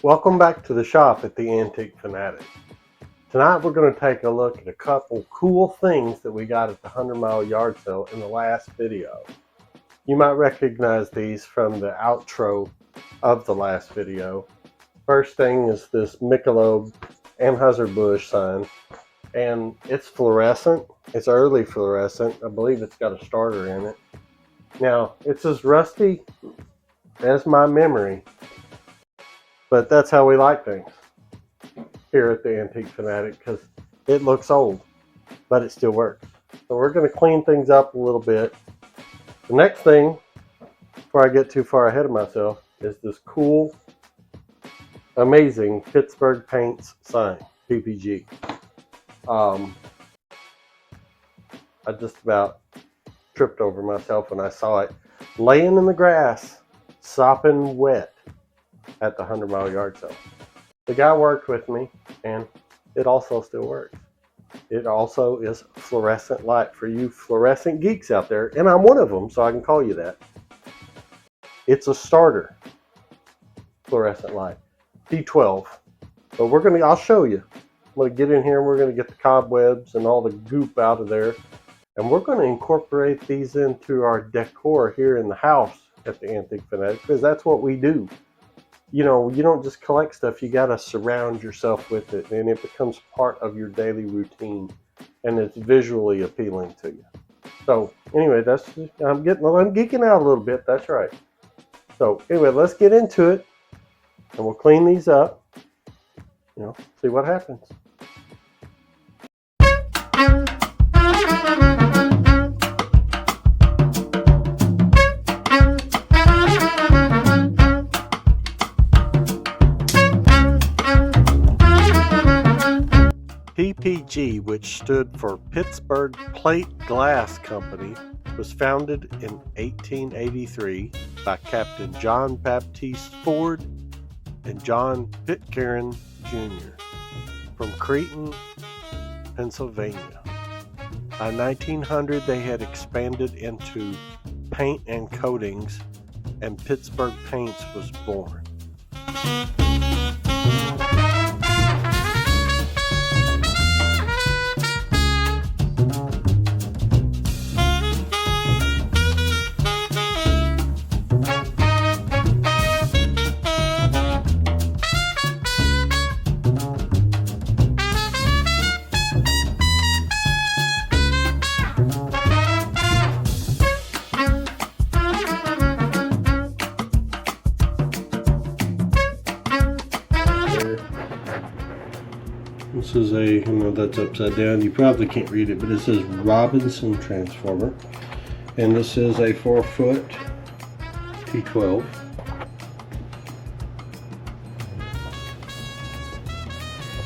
Welcome back to the shop at the Antique FANatic. Tonight we're going to take a look at a couple cool things that we got at the 100-mile yard sale in the last video. You might recognize these from the outro of the last video. First thing is this Michelob Anheuser-Busch sign, and it's fluorescent. It's early fluorescent. I believe it's got a starter in it. Now, it's as rusty as my memory, but that's how we like things here at the Antique FANatic, because it looks old, but it still works. So we're going to clean things up a little bit. The next thing, before I get too far ahead of myself, is this cool, amazing Pittsburgh Paints sign, PPG. I just about tripped over myself when I saw it laying in the grass, sopping wet at the 100-mile yard sale. The guy worked with me, and it also still works. It also is fluorescent light for you fluorescent geeks out there, and I'm one of them, so I can call you that. It's a starter fluorescent light, P12. But I'll show you. I'm going to get in here and we're going to get the cobwebs and all the goop out of there. And we're going to incorporate these into our decor here in the house at the Antique FANatic, because that's what we do. You know, you don't just collect stuff, you got to surround yourself with it, and it becomes part of your daily routine, and it's visually appealing to you. So anyway, I'm geeking out a little bit, that's right. So anyway, let's get into it, and we'll clean these up, see what happens. PPG, which stood for Pittsburgh Plate Glass Company, was founded in 1883 by Captain John Baptiste Ford and John Pitcairn Jr. from Cretin, Pennsylvania. By 1900, they had expanded into paint and coatings, and Pittsburgh Paints was born. This is I know that's upside down, you probably can't read it, but it says Robinson transformer, and this is a 4-foot T12.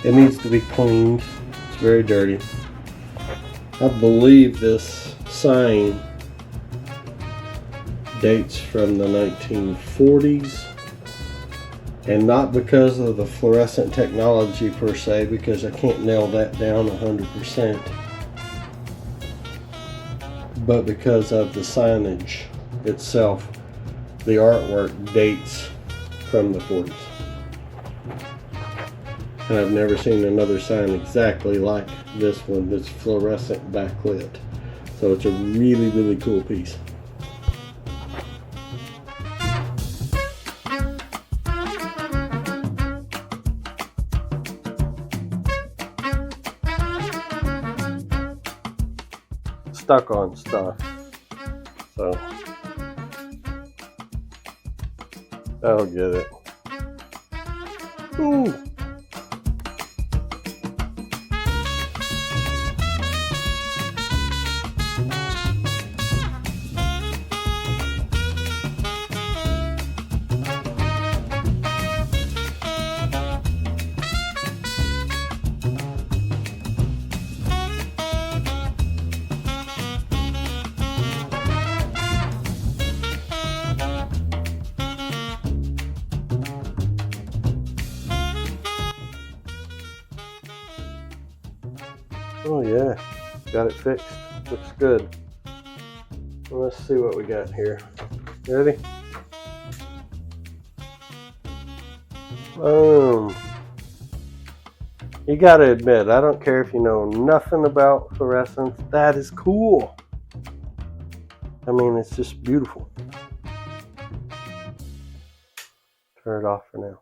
It needs to be cleaned, it's very dirty. I believe this sign dates from the 1940's. And not because of the fluorescent technology per se, because I can't nail that down 100%, but because of the signage itself. The artwork dates from the 40s. And I've never seen another sign exactly like this one that's fluorescent backlit. So it's a really, really cool piece. Stuck on stuff, so that'll get it. Ooh. Oh yeah, got it fixed. Looks good. Well, let's see what we got here. Ready? Boom. You gotta admit, I don't care if you know nothing about fluorescence, that is cool. I mean, it's just beautiful. Turn it off for now.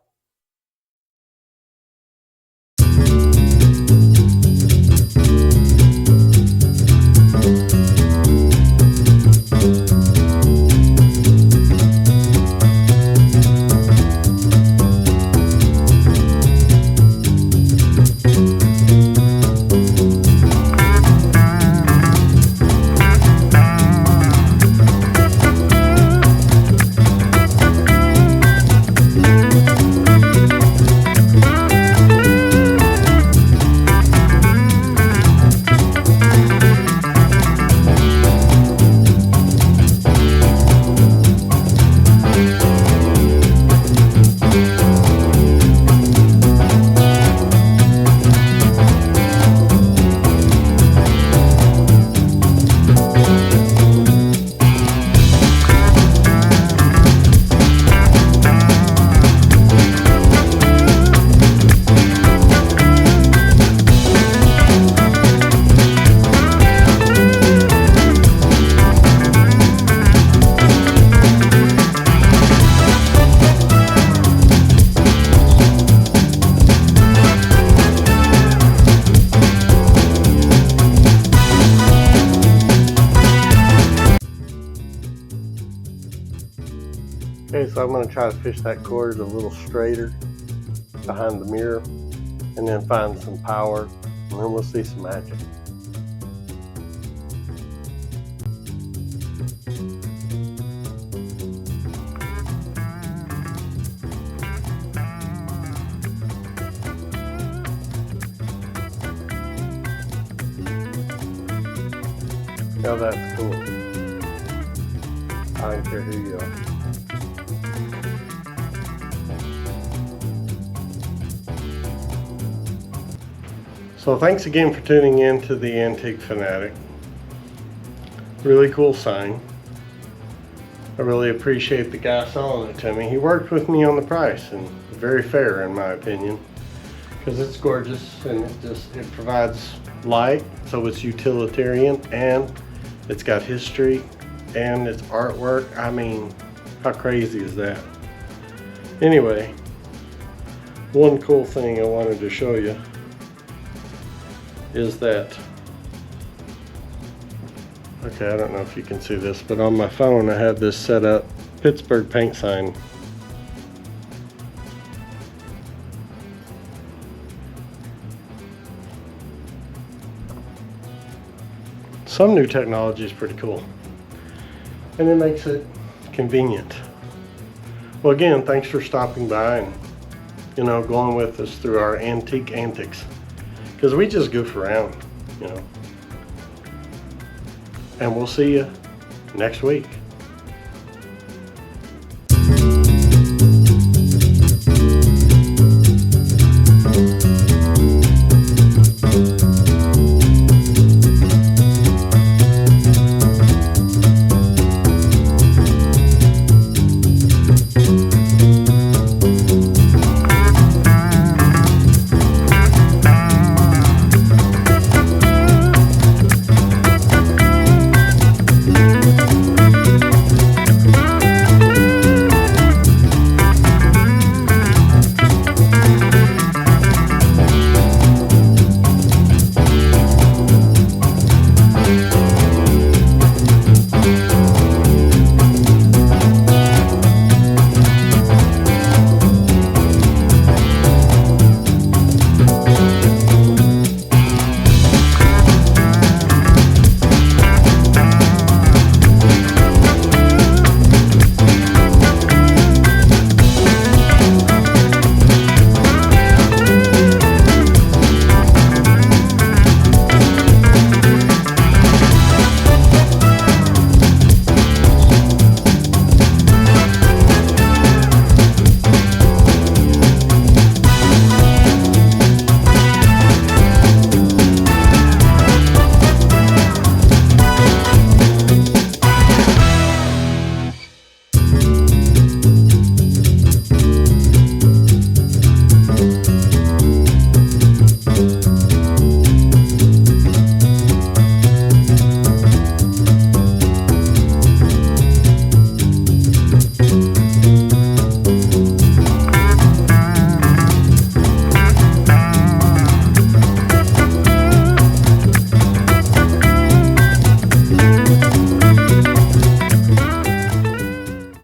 Okay, so I'm going to try to fish that cord a little straighter behind the mirror and then find some power, and then we'll see some magic. Now that's cool. I don't care who you are. So thanks again for tuning in to the Antique FANatic. Really cool sign. I really appreciate the guy selling it to me. He worked with me on the price, and very fair in my opinion, because it's gorgeous and it provides light, so it's utilitarian, and it's got history and it's artwork. I mean, how crazy is that? Anyway, one cool thing I wanted to show you is that, okay, I don't know if you can see this, but on my phone I have this set up, Pittsburgh paint sign. Some new technology is pretty cool, and it makes it convenient. Well, again, thanks for stopping by and, you know, going with us through our antique antics, because we just goof around, you know. And we'll see you next week.